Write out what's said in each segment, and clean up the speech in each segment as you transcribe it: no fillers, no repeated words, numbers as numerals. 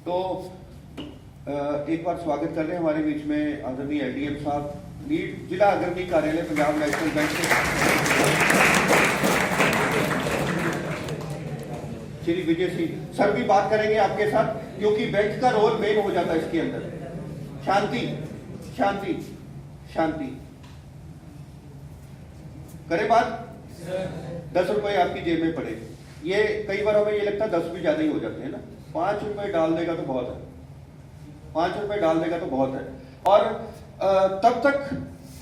तो एक बार स्वागत कर रहे हैं हमारे बीच में आदरणीय एलडीएम साहब, लीड जिला अग्रणी कार्यालय पंजाब नेशनल बैंक से श्री विजय सिंह सर भी बात करेंगे आपके साथ, क्योंकि बैंक का रोल मेन हो जाता है इसके अंदर। शांति शांति शांति करे बात। 10 रुपए आपकी जेब में पड़े, ये कई बार हमें ये लगता है 10 भी ज्यादा ही हो जाते हैं ना। 5 रुपए डाल देगा तो बहुत है, 5 रुपए डाल देगा तो बहुत है। और तब तक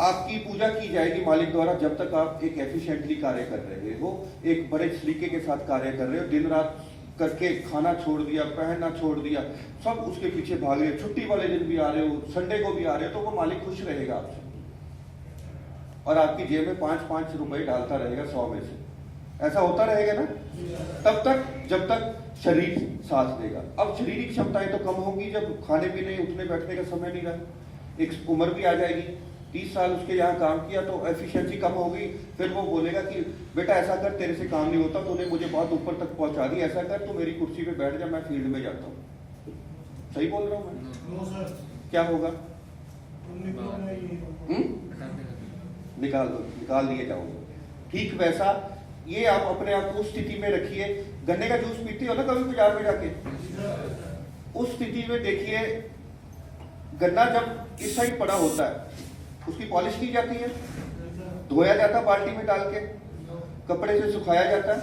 आपकी पूजा की जाएगी मालिक द्वारा जब तक आप एक एफिशिएंटली कार्य कर रहे हो, एक बड़े सलीके के साथ कार्य कर रहे हो। दिन रात करके खाना छोड़ दिया, पहनना छोड़ दिया, सब उसके पीछे भाग रहे हो। छुट्टी वाले दिन भी आ रहे हो, संडे को भी आ रहे हो, तो वो मालिक खुश रहेगा आपसे और आपकी जेब में 5-5 रुपए डालता रहेगा 100 में से। ऐसा होता रहेगा ना तब तक जब तक शरीर साथ देगा। अब शारीरिक क्षमताएं तो कम होंगी जब खाने पीने उठने बैठने का समय नहीं रहा। एक उम्र भी आ जाएगी, 30 साल उसके यहाँ काम किया तो एफिशिएंसी कम हो गई। फिर वो बोलेगा कि बेटा ऐसा कर, तेरे से काम नहीं होता, तूने मुझे बहुत ऊपर तक पहुंचा दी, ऐसा कर तू मेरी कुर्सी पे बैठ जा, मैं फील्ड में जाता हूँ। सही बोल रहा हूँ मैं? क्या होगा? निकाल लिए जाओगे। ठीक वैसा ये आप अपने आप को उस स्थिति में रखिए। गन्ने का जूस पीते हो ना कभी बाजार में जाके, उस स्थिति में देखिए गन्ना जब इस साइड पड़ा होता है उसकी पॉलिश की जाती है, धोया जाता है बाल्टी में डाल के, कपड़े से सुखाया जाता है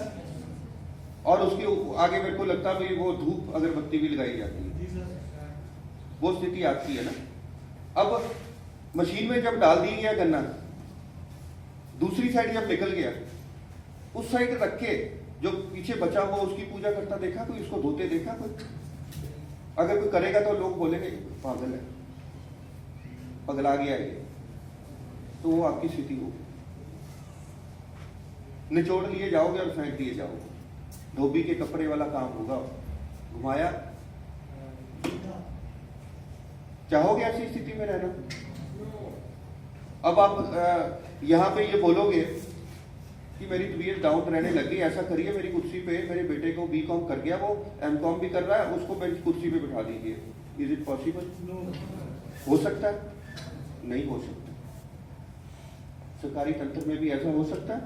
और उसके आगे मेरे को लगता है वो धूप अगरबत्ती भी लगाई जाती है। वो स्थिति आपकी है ना। अब मशीन में जब डाल दी गया गन्ना, दूसरी साइड जब निकल गया, उस साइड रख के जो पीछे बचा हुआ उसकी पूजा करता देखा कोई? उसको धोते देखा कोई? अगर कोई करेगा तो लोग बोलेंगे पागल है, पगला गया है। तो वो आपकी स्थिति होगी। निचोड़ लिए जाओगे और फेंक दिए जाओगे। धोबी के कपड़े वाला काम होगा। घुमाया, चाहोगे ऐसी स्थिति में रहना? अब आप यहां पे ये बोलोगे कि मेरी तबीयत डाउन रहने लगी, ऐसा करिए मेरी कुर्सी पे मेरे बेटे को बीकॉम कर गया, वो एमकॉम भी कर रहा है, उसको मेरी कुर्सी पे बिठा दीजिए। Is it possible? हो सकता है? नहीं हो सकता। सरकारी तंत्र में भी ऐसा हो सकता है?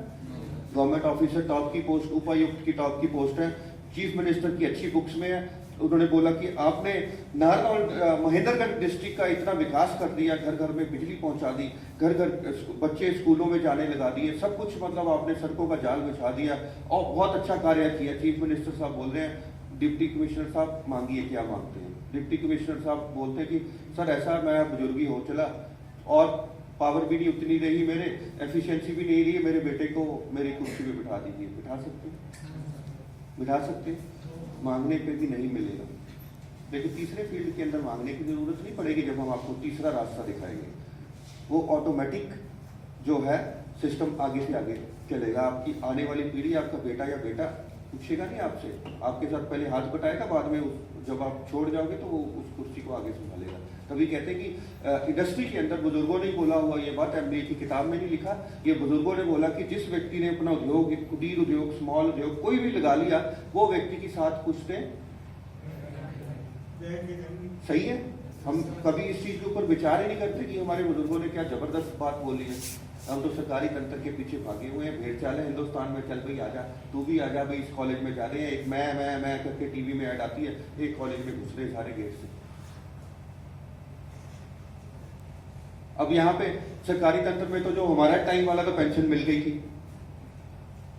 गवर्नमेंट ऑफिसर टॉप की पोस्ट, उपायुक्त की टॉप की पोस्ट है, चीफ मिनिस्टर की अच्छी बुक्स में है। उन्होंने बोला कि आपने नाहरलगुन महेंद्रगढ़ डिस्ट्रिक्ट का इतना विकास कर दिया, घर घर में बिजली पहुंचा दी, घर घर बच्चे स्कूलों में जाने लगा दिए, सब कुछ मतलब आपने सड़कों का जाल बिछा दिया और बहुत अच्छा कार्य किया। चीफ मिनिस्टर साहब बोल रहे हैं डिप्टी कमिश्नर साहब मांगिए क्या मांगते हैं। डिप्टी कमिश्नर साहब बोलते हैं कि सर ऐसा मैं बुजुर्गी हो चला और पावर भी नहीं उतनी रही, मेरे एफिशिएंसी भी नहीं रही, मेरे बेटे को मेरी कुर्सी पे बिठा दीजिए। बिठा सकते मांगने पे भी नहीं मिलेगा। लेकिन तीसरे फील्ड के अंदर मांगने की जरूरत नहीं पड़ेगी जब हम आपको तीसरा रास्ता दिखाएंगे। वो ऑटोमेटिक जो है सिस्टम आगे से आगे चलेगा। आपकी आने वाली पीढ़ी, आपका बेटा या बेटा पूछेगा नहीं आपसे, आपके साथ पहले हाथ बटाएगा, बाद में जब आप छोड़ जाओगे तो वो उस कुर्सी को आगे संभालेगा। तभी कहते हैं कि इंडस्ट्री के अंदर बुजुर्गों ने बोला हुआ ये बात, एमबीए की किताब में नहीं लिखा, ये बुजुर्गों ने बोला कि जिस व्यक्ति ने अपना उद्योग, कुटीर उद्योग, स्मॉल उद्योग कोई भी लगा लिया, वो व्यक्ति के साथ कुछ थे। सही है। हम कभी इस चीज के ऊपर विचार ही नहीं करते कि हमारे बुजुर्गों ने क्या जबरदस्त बात बोली है। हम तो सरकारी तंत्र के पीछे भागे हुए हैं। भेड़ चाल है हिंदुस्तान में, चल भाई आजा, तू भी आजा भाई, इस कॉलेज में जा रहे हैं। एक मैं करके टीवी में ऐड आती है, एक कॉलेज में घुस रहे सारे गेट से। अब यहाँ पे सरकारी तंत्र में तो जो हमारा टाइम वाला तो पेंशन मिल गई थी,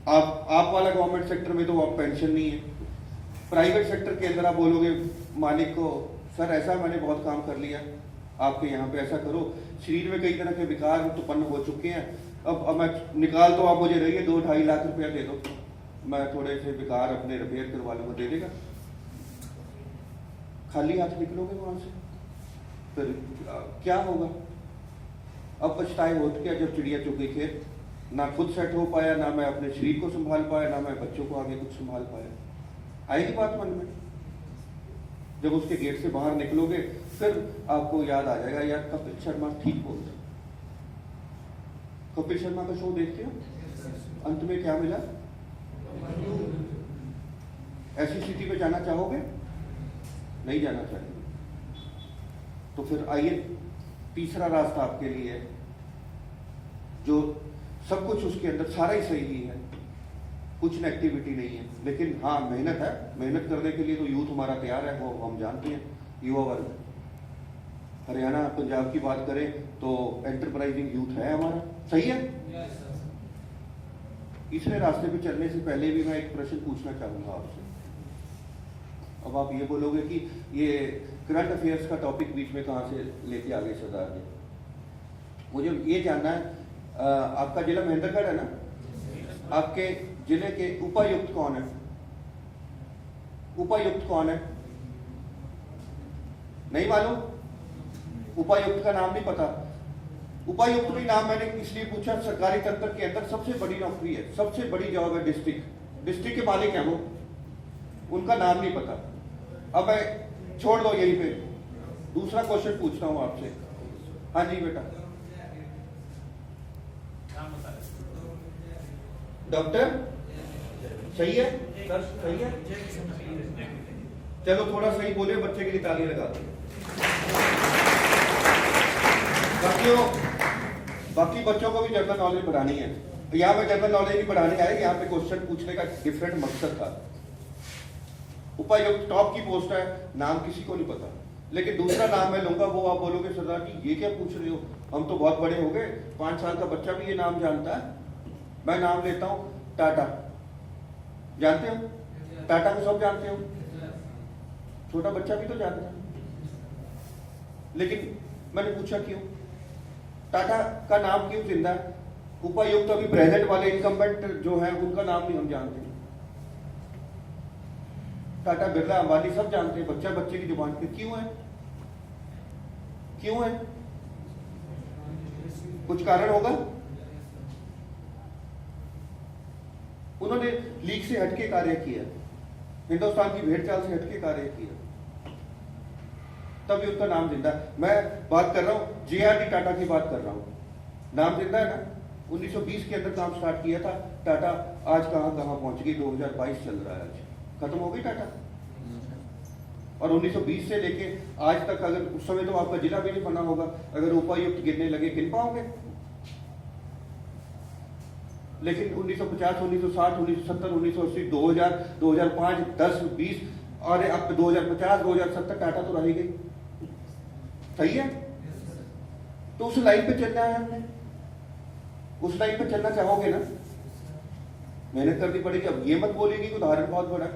आप वाला गवर्नमेंट सेक्टर में तो अब पेंशन नहीं है। प्राइवेट सेक्टर के अंदर आप बोलोगे मालिक को सर ऐसा मैंने बहुत काम कर लिया, आपके यहाँ पे ऐसा करो। शरीर में कई तरह के विकार उत्पन्न हो चुके हैं, अब मैं निकाल तो आप मुझे रहिए 2-2.5 लाख रुपया दे दो, मैं थोड़े से विकार अपने रिपेयर करवा लूंगा, दे देगा। खाली हाथ निकलोगे वहां से, फिर क्या होगा? अब पछताए होते क्या जब चिड़िया चुग गई खेत, ना खुद सेट हो पाया, ना मैं अपने शरीर को संभाल पाया, ना मैं बच्चों को आगे कुछ संभाल पाया। आएगी बात मन में। जब उसके गेट से बाहर निकलोगे फिर आपको याद आ जाएगा यार कपिल शर्मा ठीक बोलते। कपिल शर्मा का शो देखते हो, अंत में क्या मिला? ऐसी स्थिति में जाना चाहोगे? नहीं जाना चाहेंगे। तो फिर आइए, तीसरा रास्ता आपके लिए है, जो सब कुछ उसके अंदर सारा ही सही ही है, कुछ एक्टिविटी नहीं है, लेकिन हाँ मेहनत है। मेहनत करने के लिए तो यूथ हमारा तैयार है, वो हम जानते हैं। युवा वर्ग, हरियाणा पंजाब की बात करें तो एंटरप्राइजिंग यूथ है हमारा, सही है। तीसरे रास्ते पे चलने से पहले भी मैं एक प्रश्न पूछना चाहूंगा आपसे। अब आप ये बोलोगे कि ये करंट अफेयर्स का टॉपिक बीच में कहाँ से लेके आ गए सरदार जी। मुझे ये जानना है, आपका जिला महेंद्रगढ़ है ना, आपके जिले के उपायुक्त कौन है? उपायुक्त कौन है? नहीं मालूम? उपायुक्त का नाम नहीं पता? उपायुक्त का नाम मैंने इसलिए पूछा, सरकारी तंत्र के अंदर सबसे बड़ी नौकरी है, सबसे बड़ी जॉब है। डिस्ट्रिक्ट के मालिक हैं वो, उनका नाम नहीं पता। अब मैं छोड़ दो यहीं पे, दूसरा क्वेश्चन पूछता हूं आपसे। हाँ जी बेटा। डॉक्टर सही है सर, सही है। चलो थोड़ा सही बोले, बच्चे के लिए तालियां लगा दो। बाकी बच्चों को भी जनरल नॉलेज बढ़ानी है। यहाँ पे जनरल नॉलेज नहीं बढ़ाने आए, यहाँ पे क्वेश्चन पूछने का डिफरेंट मकसद था। उपायुक्त टॉप की पोस्ट है, नाम किसी को नहीं पता, लेकिन दूसरा नाम मैं लूंगा, वो आप बोलोगे सरदार जी ये क्या पूछ रहे हो, हम तो बहुत बड़े हो गए, 5 साल का बच्चा भी ये नाम जानता है। मैं नाम लेता हूं टाटा, जानते हो? टाटा को सब जानते हो, छोटा बच्चा भी तो जानता है। लेकिन मैंने पूछा क्यों, टाटा का नाम क्यों जिंदा है? उपायुक्त अभी प्रेजेंट वाले इनकम्बेंट जो है उनका नाम नहीं हम जानते। टाटा, बिरला, अंबानी सब जानते हैं, बच्चा बच्चे की जुबान पे। क्यों है? क्यों है? कुछ कारण होगा। उन्होंने लीग से हटके कार्य किया, हिंदुस्तान की भेड़ चाल से हटके कार्य किया, तभी उनका नाम जिंदा है। मैं बात कर रहा हूं JRD टाटा की बात कर रहा हूं, नाम जिंदा है ना। 1920 के अंदर काम स्टार्ट किया था टाटा, आज कहां कहां पहुंच गई, 2022 चल रहा है, आज खत्म हो गई टाटा। और 1920 से लेके आज तक, अगर उस समय तो आपका जिला भी नहीं बना होगा, अगर उपायुक्त गिनने लगे गिन पाओगे। लेकिन 1950, 1960, 1970, 1980, 2000, 2005, 10, 20 और अब 2050, 2070 टाटा तो रह गई, सही है। तो उस लाइन पे चलना है हमने, उस लाइन पे चलना चाहोगे ना, मेहनत करनी पड़ेगी। अब ये मत बोलेगी कि उदाहरण बहुत बड़ा,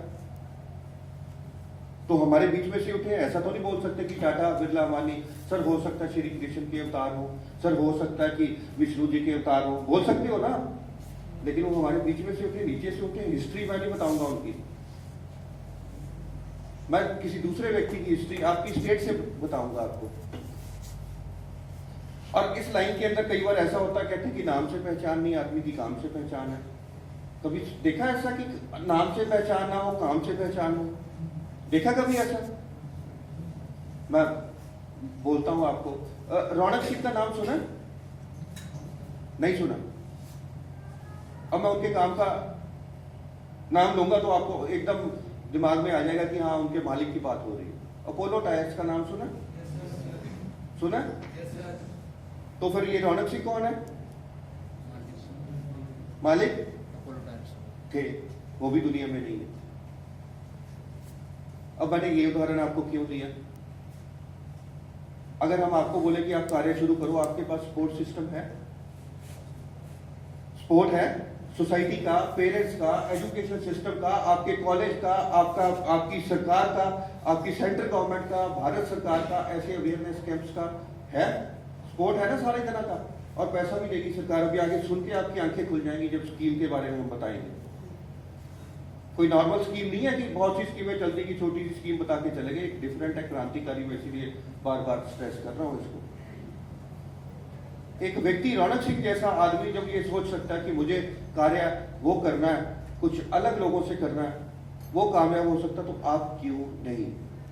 तो हमारे बीच में से उठे, ऐसा तो नहीं बोल सकते कि टाटा, बिरला, अंबानी। सर हो सकता है श्री कृष्ण के अवतार हो, सर हो सकता है कि विष्णु जी के अवतार हो, बोल सकते हो ना, लेकिन वो हमारे बीच में से उठे, नीचे से उठे। हिस्ट्री मैं नहीं बताऊंगा उनकी, मैं किसी दूसरे व्यक्ति की हिस्ट्री आपकी स्टेट से बताऊंगा आपको। और इस लाइन के अंदर कई बार ऐसा होता है, कहते हैं कि नाम से पहचान नहीं, आदमी की काम से पहचान है। कभी देखा ऐसा कि नाम से पहचान ना हो, काम से पहचान हो? देखा कभी ऐसा? मैं बोलता हूं आपको, रौनक सिंह का नाम सुना? नहीं सुना? अब मैं उनके काम का नाम लूंगा तो आपको एकदम दिमाग में आ जाएगा कि हाँ उनके मालिक की बात हो रही है। अपोलो टायर्स का नाम सुना? सुना? तो फिर ये रौनक सिंह कौन है? मालिक थे, वो भी दुनिया में नहीं है। अब मैंने ये उदाहरण आपको क्यों दिया? अगर हम आपको बोले कि आप कार्य शुरू करो, आपके पास सपोर्ट सिस्टम है, सपोर्ट है सोसाइटी का, पेरेंट्स का, एजुकेशन सिस्टम का, आपके कॉलेज का, आपकी सरकार का, आपकी सेंट्रल गवर्नमेंट का, भारत सरकार का, ऐसे अवेयरनेस कैंप्स का है, सपोर्ट है ना सारे तरह का, और पैसा भी देगी सरकार। अभी आगे सुन के आपकी आंखें खुल जाएंगी जब स्कीम के बारे में हम बताएंगे। कोई नॉर्मल स्कीम नहीं है कि बहुत सी स्कीमें चलती की छोटी सी स्कीम बता के चले गए, डिफरेंट है, क्रांतिकारी, मैं इसीलिए बार बार स्ट्रेस कर रहा हूँ इसको। एक व्यक्ति, रौनक सिंह जैसा आदमी जब ये सोच सकता है कि मुझे कार्य वो करना है, कुछ अलग लोगों से करना है, वो कामयाब हो सकता, तो आप क्यों नहीं?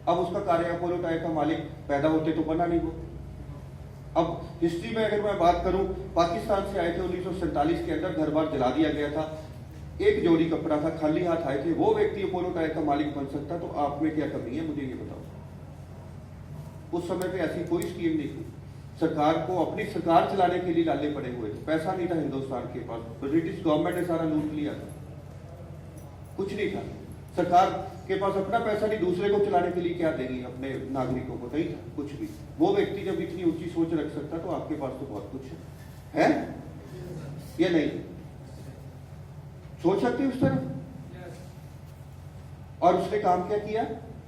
अब उसका कार्य अपोलो टायर का मालिक पैदा होते तो बना नहीं वो। अब हिस्ट्री में अगर मैं बात करूं, पाकिस्तान से आए थे 1947 के अंदर, घर बार जला दिया गया था, एक जोड़ी कपड़ा था, खाली हाथ आए थे, वो व्यक्ति अपोलो टायर का मालिक बन सकता, तो आप में क्या कमी है मुझे ये बताओ। उस समय पे ऐसी कोई स्कीम नहीं थी। सरकार को अपनी सरकार चलाने के लिए लाले पड़े हुए थे, पैसा नहीं था हिंदुस्तान के पास, ब्रिटिश गवर्नमेंट ने सारा लूट लिया था, कुछ नहीं था। सरकार के पास अपना पैसा नहीं, दूसरे को चलाने के लिए क्या देगी अपने नागरिकों को, नहीं था कुछ भी। वो व्यक्ति जब इतनी ऊंची सोच रख सकता तो आपके पास तो बहुत कुछ है या नहीं? सोच सकते उस तरह। और उसने काम क्या किया?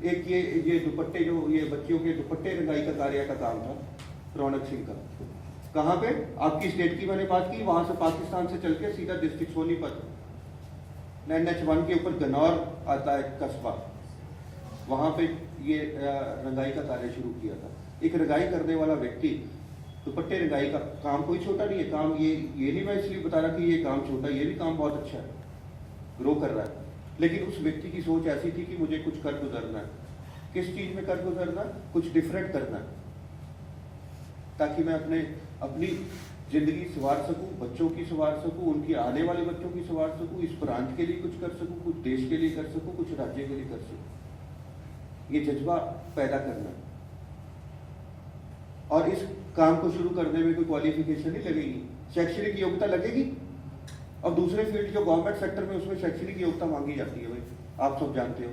एक ये दुपट्टे, जो ये बच्चियों के दुपट्टे रंगाई का कार्य का काम था रौनक सिंह का। कहां पे? आपकी स्टेट की मैंने बात की, वहां से पाकिस्तान से चल के सीधा डिस्ट्रिक्ट सोनीपत, NH1 के ऊपर गन्नौर आता है कस्बा, वहां पे ये रंगाई का कार्य शुरू किया था। एक रंगाई करने वाला व्यक्ति, दुपट्टे रंगाई का काम कोई छोटा नहीं है। काम ये नहीं मैं इसलिए बता रहा कि ये काम छोटा, ये भी काम बहुत अच्छा है, ग्रो कर रहा है। लेकिन उस व्यक्ति की सोच ऐसी थी कि मुझे कुछ कर गुजरना है। किस चीज में कर गुजरना? कुछ डिफरेंट करना है, ताकि मैं अपनी जिंदगी संवार सकूं, बच्चों की संवार सकूं, उनकी आने वाले बच्चों की संवार सकूं, इस प्रांत के लिए कुछ कर सकूं, कुछ देश के लिए कर सकूं, कुछ राज्य के लिए कर सकूं। ये जज्बा पैदा करना है। और इस काम को शुरू करने में कोई क्वालिफिकेशन नहीं लगेगी, शैक्षणिक योग्यता लगेगी। और दूसरे फील्ड जो गवर्नमेंट सेक्टर में, उसमें शैक्षणिक योग्यता मांगी जाती है भाई, आप सब जानते हो।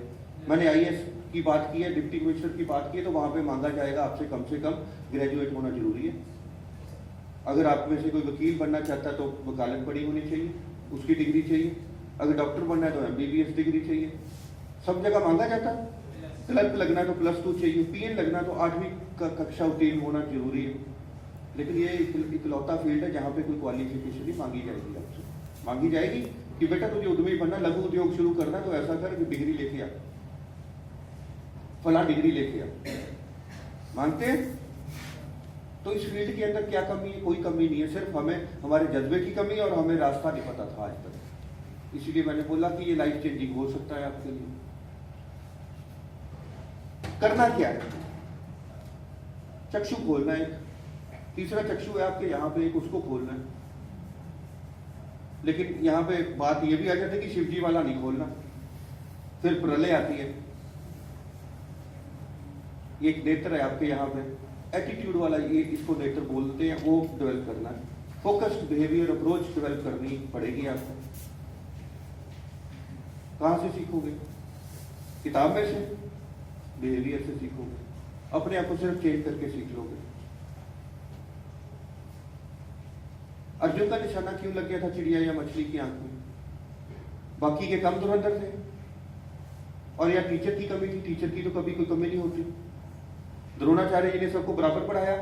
मैंने IAS की बात की है, डिप्टी कमिश्नर की बात की है, तो वहां पे मांगा जाएगा आपसे कम से कम ग्रेजुएट होना जरूरी है। अगर आप में से कोई वकील बनना चाहता है तो वकालत पढ़ी होनी चाहिए, उसकी डिग्री चाहिए। अगर डॉक्टर बनना है तो MBBS डिग्री चाहिए। सब जगह मांगा जाता है। क्लर्क लगना है तो +2 चाहिए, PN लगना है तो 8वीं कक्षा उत्तीर्ण होना जरूरी है। लेकिन ये इकलौता फील्ड है जहाँ पे कोई क्वालिफिकेशन नहीं मांगी जाएगी आपसे। मांगी जाएगी कि बेटा तुझे उद्यमी बनना, लघु उद्योग शुरू करना, तो ऐसा कर कि डिग्री लेके आ, फला डिग्री लेके आ। मांगते हैं। तो इस फील्ड के अंदर क्या कमी है? कोई कमी नहीं है, सिर्फ हमें हमारे जज्बे की कमी है और हमें रास्ता नहीं पता था आज तक। इसीलिए मैंने बोला कि ये लाइफ चेंजिंग हो सकता है आपके लिए। करना क्या है? चक्षु खोलना है। तीसरा चक्षु है आपके यहाँ पे, एक उसको खोलना है। लेकिन यहाँ पे बात ये भी आ जाती है कि शिवजी वाला नहीं खोलना, फिर प्रलय आती है। एक नेत्र है आपके यहाँ पे, एटीट्यूड वाला, ये इसको नेत्र बोलते हैं, वो डेवलप करना है। फोकस्ड बिहेवियर अप्रोच डेवलप करनी पड़ेगी आपको। कहां से सीखोगे? किताब में से, बिहेवियर से सीखोगे। अपने आप को सिर्फ चेंज करके सीख लोगे। अर्जुन का निशाना क्यों लग गया था चिड़िया या मछली की आंख में? बाकी के कम धुरंधर थे। और या टीचर की कमी थी? टीचर की तो कभी कोई कमी नहीं होती। द्रोणाचार्य जी ने सबको बराबर पढ़ाया।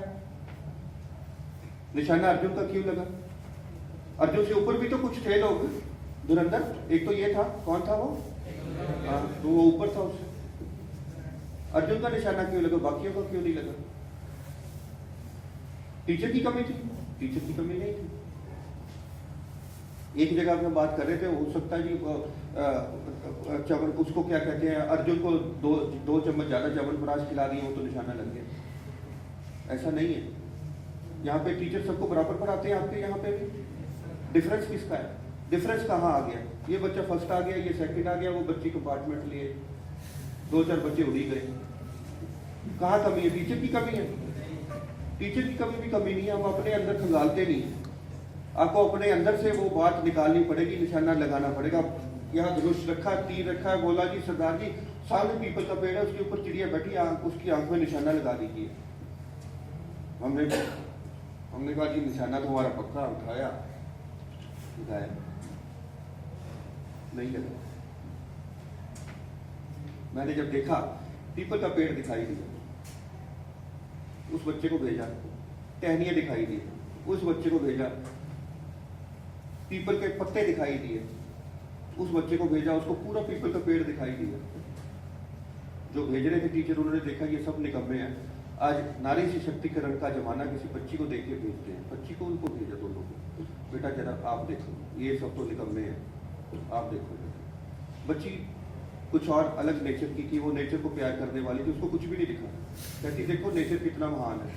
निशाना अर्जुन का क्यों लगा? अर्जुन से ऊपर भी तो कुछ थे लोग धुरंधर। एक तो ये था, कौन था वो? हाँ, तो वो ऊपर था उससे। अर्जुन का निशाना क्यों लगा, बाकियों का क्यों नहीं लगा? टीचर की कमी थी? टीचर की कमी नहीं थी। एक जगह पे हम बात कर रहे थे, हो सकता है जी चवन, उसको क्या कहते हैं, अर्जुन को दो चम्मच ज्यादा च्यवनप्राश खिला दिए हो तो निशाना लग गया। ऐसा नहीं है। यहाँ पे टीचर सबको बराबर पढ़ाते हैं, आपके यहाँ पे भी। डिफरेंस किसका है? डिफरेंस कहाँ आ गया? ये बच्चा फर्स्ट आ गया, ये सेकंड आ गया, वो बच्ची कंपार्टमेंट लिए, 2-4 बच्चे उड़ी गए। कहाँ कमी है? टीचर की कमी है। टीचर की कभी भी कमी नहीं है, हम अपने अंदर खंगालते नहीं। आपको अपने अंदर से वो बात निकालनी पड़ेगी, निशाना लगाना पड़ेगा। यहाँ धनुष रखा, तीर रखा है, बोला जी सरदार जी सामने पीपल का पेड़ है, उसके ऊपर चिड़िया बैठी, उसकी आंख में निशाना लगा दीजिए। हमने कहा जी निशाना तो हमारा पक्का, उठाया, लगाया, नहीं लगा। मैंने जब देखा पीपल का पेड़ दिखाई दिया, उस बच्चे को भेजा। टहनियां दिखाई दी, उस बच्चे को भेजा। पीपल के पत्ते दिखाई दिए, उस बच्चे को भेजा। उसको पूरा पीपल का पेड़ दिखाई दिया। जो भेज रहे थे टीचर, उन्होंने देखा ये सब निकम्मे हैं। आज नारी सशक्तिकरण का जमाना, किसी बच्ची को देख के भेजते हैं। बच्ची को उनको भेजा, दोनों को, बेटा जरा आप देखो, ये सब तो निकम्मे हैं, आप देखो। बच्ची कुछ और अलग नेचर की थी, वो नेचर को प्यार करने वाली थी, उसको कुछ भी नहीं दिखा। कहती देखो नेचर कितना महान है,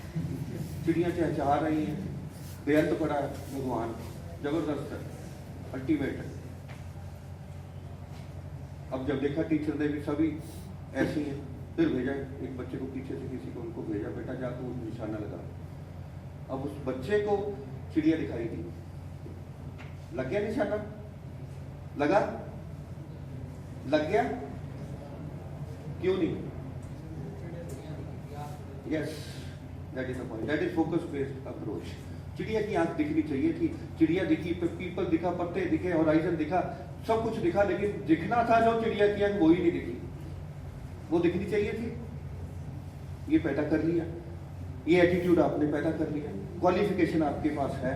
चिड़ियाँ चहचहा रही हैं, बेअंत पड़ा है भगवान, जबरदस्त है, अल्टीमेट है। अब जब देखा टीचर ने भी सभी ऐसी हैं, फिर भेजा एक बच्चे को पीछे से किसी को उनको भेजा, बेटा जा तू निशाना लगा। अब उस बच्चे को चिड़िया दिखाई दी, लग गया निशाना, लगा, लग गया, क्यों नहीं? Yes, that is the point, that is focus based approach. चिड़िया की आंख दिखनी चाहिए थी, चिड़िया दिखी, पीपल दिखा, पत्ते दिखे, होराइजन दिखा, सब कुछ दिखा, लेकिन दिखना था जो चिड़िया की आंख वो ही नहीं दिखी, वो दिखनी चाहिए थी। ये पैदा कर लिया, ये एटीट्यूड आपने पैदा कर लिया, क्वालिफिकेशन आपके पास है,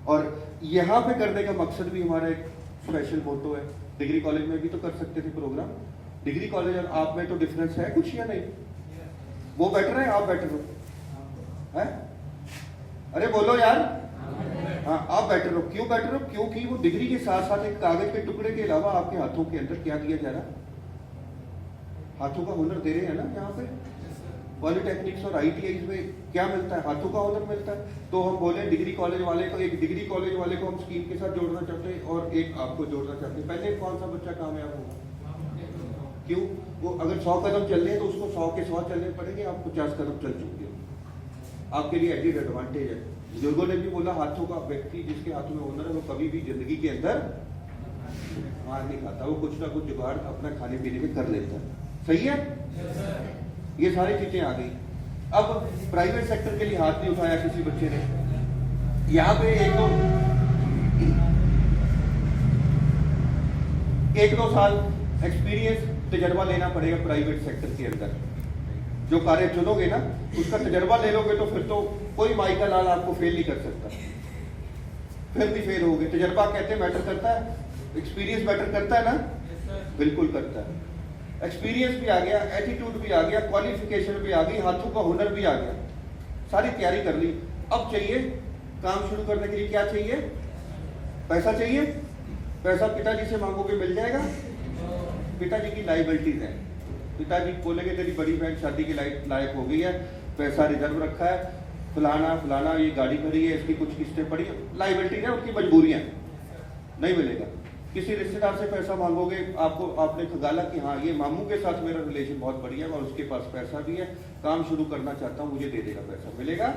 और यहाँ पे करने का मकसद भी हमारा एक स्पेशल मोटो है। डिग्री कॉलेज में भी तो कर सकते थे प्रोग्राम, डिग्री कॉलेज और आप में तो डिफरेंस है कुछ या नहीं? वो बेटर है, आप बेटर हो, है? अरे बोलो यार, हाँ आप बेटर हो। क्यों बेटर हो? क्योंकि वो डिग्री के साथ साथ एक कागज के टुकड़े के अलावा आपके हाथों के अंदर क्या दिया जा रहा है? हाथों का हुनर दे रहे हैं ना यहाँ पे। पॉलिटेक्निक्स और आईटीआई में क्या मिलता है? हाथों का हुनर मिलता है। तो हम बोले डिग्री कॉलेज वाले को, एक डिग्री कॉलेज वाले को हम स्कीम के साथ जोड़ना चाहते हैं और एक आपको जोड़ना चाहते हैं। पहले कौन सा बच्चा कामयाब होगा? क्यों? वो अगर 100 कदम चल रहे हैं तो उसको 100 के 100 चलने पड़ेंगे, आप 50 कदम चल चुके हो, आपके लिए एडिड एडवांटेज है। बुजुर्गों ने भी बोला हाथों का व्यक्ति जिसके हाथों में हुनर है वो कभी भी जिंदगी के अंदर मार नहीं खाता, वो कुछ ना कुछ जुगाड़ अपना खाने पीने में कर लेता है। सही है? ये सारी चीजें आ गई। अब प्राइवेट सेक्टर के लिए हाथ नहीं उठाया किसी बच्चे ने। यहाँ पे एक दो साल एक्सपीरियंस तजर्बा लेना पड़ेगा प्राइवेट सेक्टर के अंदर। जो कार्य चुनोगे ना उसका तजर्बा ले लोगे तो फिर तो कोई माई का लाल आपको फेल नहीं कर सकता, फिर भी फेल होगे। तजर्बा कहते मैटर करता है, एक्सपीरियंस मैटर करता है ना? बिल्कुल करता है। एक्सपीरियंस भी आ गया, एटीट्यूड भी आ गया, क्वालिफिकेशन भी आ गई, हाथों का हुनर भी आ गया, सारी तैयारी कर ली। अब चाहिए काम शुरू करने के लिए क्या चाहिए? पैसा चाहिए। पैसा पिताजी से मांगोगे मिल जाएगा? पिताजी की लायबिलिटीज है, पिताजी बोलेंगे तेरी बड़ी बहन शादी के लायक हो गई है, पैसा रिजर्व रखा है, फलाना फलाना, ये गाड़ी खड़ी है, इसकी कुछ किस्तें पड़ी है, लायबिलिटीज है, उनकी मजबूरियां, नहीं मिलेगा। किसी रिश्तेदार से पैसा मांगोगे, आपको आपने खगाला कि हाँ ये मामू के साथ मेरा रिलेशन बहुत बढ़िया है और उसके पास पैसा भी है, काम शुरू करना चाहता हूँ, मुझे दे देगा पैसा, मिलेगा?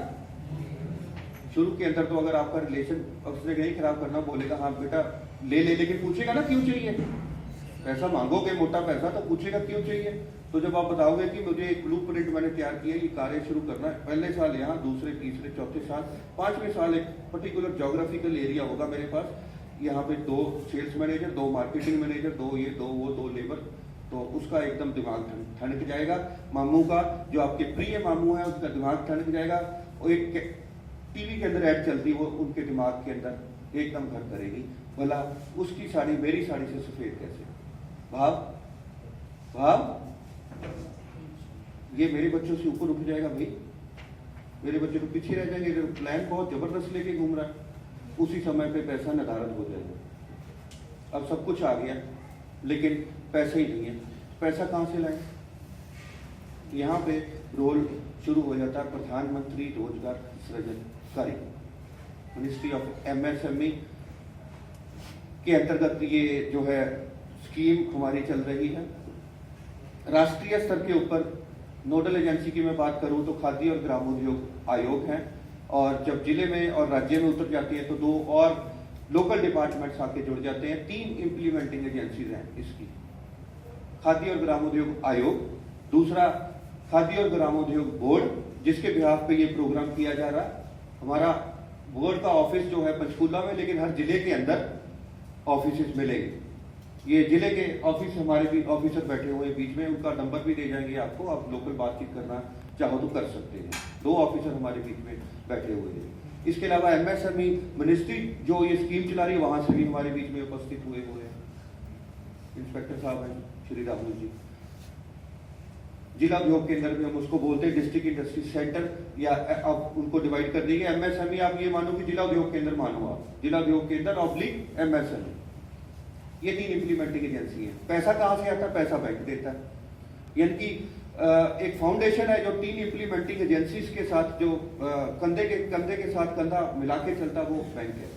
शुरू के अंदर तो अगर आपका रिलेशन उसने नहीं खराब करना, बोलेगा हाँ बेटा ले ले, लेकिन पूछेगा ना क्यों चाहिए। पैसा मांगोगे मोटा पैसा तो पूछेगा क्यों चाहिए। तो जब आप बताओगे कि मुझे एक ब्लूप्रिंट मैंने तैयार किया, ये कार्य शुरू करना है, पहले साल यहाँ, दूसरे तीसरे चौथे साल, 5वें साल एक पर्टिकुलर ज्योग्राफिकल एरिया होगा मेरे पास, यहाँ पे 2 सेल्स मैनेजर, 2 मार्केटिंग मैनेजर, 2 ये 2 वो 2 लेबर, तो उसका एकदम दिमाग ठनक जाएगा। मामू का जो आपके प्रिय मामू है उसका दिमाग ठनक जाएगा। और एक टीवी के अंदर ऐड चलती है वो उनके दिमाग के अंदर एकदम घर करेगी, भला उसकी साड़ी मेरी साड़ी से सफेद कैसे? भाव भाव ये मेरे बच्चों से ऊपर उठ जाएगा भाई, मेरे बच्चे तो पीछे रह जाएंगे। प्लान बहुत जबरदस्त लेके घूम रहा है, उसी समय पे पैसा निर्धारित हो जाएगा। अब सब कुछ आ गया लेकिन पैसा ही नहीं है, पैसा कहाँ से लाए? यहाँ पे रोल शुरू हो जाता है प्रधानमंत्री रोजगार सृजन कार्य, मिनिस्ट्री ऑफ एमएसएमई के अंतर्गत ये जो है स्कीम हमारी चल रही है। राष्ट्रीय स्तर के ऊपर नोडल एजेंसी की मैं बात करूं तो खाद्य और ग्रामोद्योग आयोग है, और जब जिले में और राज्य में उतर जाती है तो 2 और लोकल डिपार्टमेंट्स आके जुड़ जाते हैं। 3 इंप्लीमेंटिंग एजेंसीज हैं इसकी, खाद्य और ग्रामोद्योग आयोग, दूसरा खाद्य और ग्रामोद्योग बोर्ड जिसके बिहाफ पे ये प्रोग्राम किया जा रहा है। हमारा बोर्ड का ऑफिस जो है पंचकूला में, लेकिन हर जिले के अंदर ऑफिस मिलेंगे। ये जिले के ऑफिस हमारे भी ऑफिसर बैठे हुए बीच में, उनका नंबर भी दे जाएंगे आपको, आप लोकल बातचीत करना चाहो तो कर सकते हैं। 2 ऑफिसर हमारे बीच में बैठे हुए हैं। इसके अलावा एमएसएमई मिनिस्ट्री जो ये स्कीम चला रही है वहां से भी हमारे बीच में उपस्थित हुए हैं। इंस्पेक्टर साहब हैं श्री राहुल जी। जिला उद्योग केंद्र में हम उसको बोलते हैं डिस्ट्रिक्ट इंडस्ट्री सेंटर, या अब उनको डिवाइड कर देंगे। एमएसएमई आप ये मानो कि जिला उद्योग केंद्र मानो, आप जिला उद्योग केंद्र ऑब्लिक एमएसएमई, ये 3 इंप्लीमेंटिंग एजेंसी है। पैसा कहाँ से आता है? पैसा बैंक देता है। यानी कि एक फाउंडेशन है जो 3 इंप्लीमेंटिंग एजेंसीज के साथ जो कंधे के साथ कंधा मिला के चलता, वो बैंक है।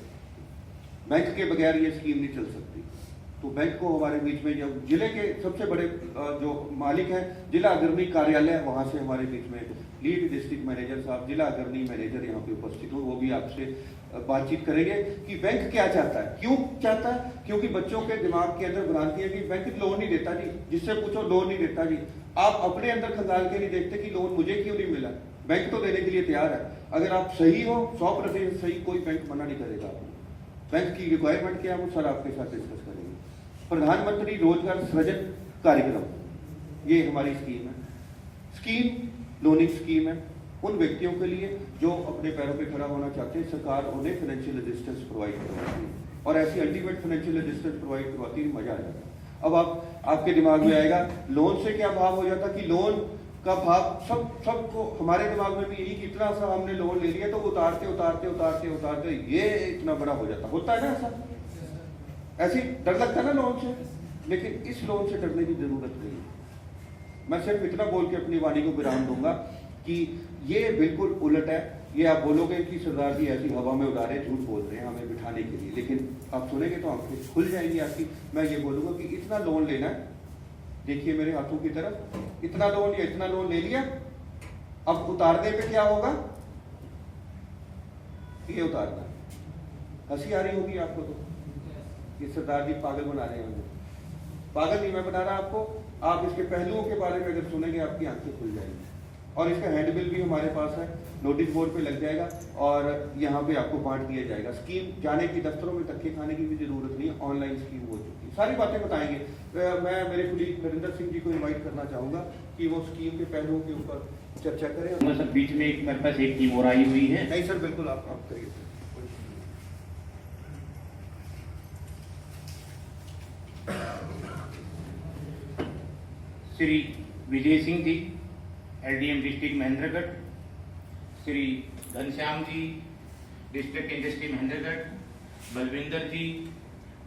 बैंक के बगैर ये स्कीम नहीं चल सकती। तो बैंक को हमारे बीच में जब जिले के सबसे बड़े जो मालिक हैं जिला अग्रणी कार्यालय, वहाँ से हमारे बीच में लीड डिस्ट्रिक्ट मैनेजर साहब, जिला अग्रणी मैनेजर यहाँ पे उपस्थित हो, वो भी आपसे बातचीत करेंगे कि बैंक क्या चाहता है, क्यों चाहता है। क्योंकि बच्चों के दिमाग के अंदर भ्रांति है कि बैंक लोन नहीं देता जी, जिससे पूछो लोन नहीं देता जी। आप अपने अंदर खंगाल के नहीं देखते कि लोन मुझे क्यों नहीं मिला, बैंक तो देने के लिए तैयार है। अगर आप सही हो 100% सही, कोई बैंक मना नहीं करेगा आपको। बैंक की रिक्वायरमेंट क्या है वो सर आपके साथ डिस्कस करेंगे। प्रधानमंत्री रोजगार सृजन कार्यक्रम, ये हमारी स्कीम है। स्कीम लोनिंग स्कीम है उन व्यक्तियों के लिए जो अपने पैरों पे खड़ा होना चाहते हैं। सरकार उन्हें फाइनेंशियल असिस्टेंस प्रोवाइड करवाती है और ऐसी अल्टीमेट फाइनेंशियल असिस्टेंस प्रोवाइड करवाती है, मजा आ जाता है। अब आपके दिमाग में आएगा लोन से क्या भाव हो जाता कि लोन का भाव सबको हमारे दिमाग में भी यही कि इतना सा हमने लोन ले लिया तो उतारते उतारते उतारते उतारते ये इतना बड़ा हो जाता, होता है ना ऐसा, ऐसे डर लगता है ना लोन से। लेकिन इस लोन से डरने की जरूरत नहीं है। मैं सिर्फ इतना बोल के अपनी वाणी को विराम दूंगा कि ये बिल्कुल उलट है। ये आप बोलोगे कि सरदार जी ऐसी हवा में उड़ा रहे, झूठ बोल रहे हैं हमें बिठाने के लिए, लेकिन आप सुनेंगे तो आंखें खुल जाएंगी आपकी। मैं ये बोलूंगा कि इतना लोन लेना है, देखिए मेरे हाथों की तरफ, इतना लोन या इतना लोन ले लिया, अब उतारने पे क्या होगा, ये उतारना। हंसी आ रही होगी आपको तो ये सरदार जी पागल बना रहे हैं। पागल नहीं मैं बता रहा आपको, आप इसके पहलुओं के बारे में अगर सुनेंगे आपकी आंखें खुल जाएंगी। और इसका हैंडबिल भी हमारे पास है, नोटिस बोर्ड पे लग जाएगा और यहाँ पे आपको बांट दिया जाएगा। स्कीम जाने की दफ्तरों में धक्के खाने की भी जरूरत नहीं है, ऑनलाइन स्कीम हो चुकी है, सारी बातें बताएंगे। मैं मेरे कुलीग नरेंद्र सिंह जी को इन्वाइट करना चाहूंगा कि वो स्कीम के पहलुओं के ऊपर चर्चा करें। सर बीच में एक मेरे पास एक टीम और आई हुई है। नहीं सर बिल्कुल आप करिए। Shri Vijay Singh ji, LDM district Mahendragarh, Shri Ghanshyam ji, district industry Mahendragarh, Balwinder जी,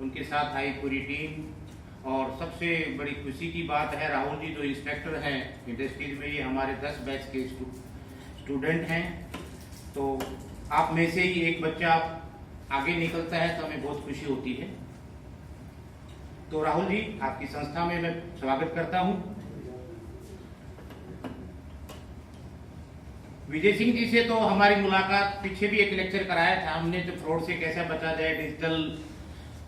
उनके साथ आई पूरी टीम। और सबसे बड़ी खुशी की बात है राहुल जी जो इंस्पेक्टर हैं इंडस्ट्रीज में, ये हमारे 10 बैच के स्टूडेंट हैं। तो आप में से ही एक बच्चा आगे निकलता है तो हमें बहुत खुशी होती है। तो राहुल जी आपकी संस्था में मैं स्वागत करता हूं। विजय सिंह जी से तो हमारी मुलाकात पीछे भी एक लेक्चर कराया था हमने, जो फ्रॉड से कैसे बचा जाए,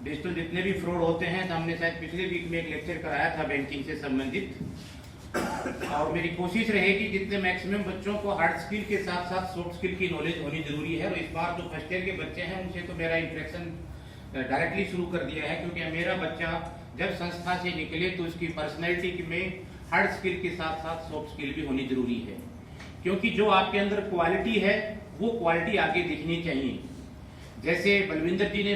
डिजिटल जितने भी फ्रॉड होते हैं, तो हमने शायद पिछले वीक में एक लेक्चर कराया था बैंकिंग से संबंधित। और मेरी कोशिश रहेगी जितने मैक्सिमम बच्चों को हार्ड स्किल के साथ साथ सॉफ्ट स्किल की नॉलेज होनी जरूरी है। और इस बार जो फर्स्ट ईयर के बच्चे हैं उनसे तो मेरा इंटरेक्शन डायरेक्टली शुरू कर दिया है, क्योंकि मेरा बच्चा जब संस्था से निकले तो उसकी पर्सनैलिटी में हार्ड स्किल के साथ साथ सॉफ्ट स्किल भी होनी जरूरी है। क्योंकि जो आपके अंदर क्वालिटी है वो क्वालिटी आगे दिखनी चाहिए। जैसे बलविंदर जी ने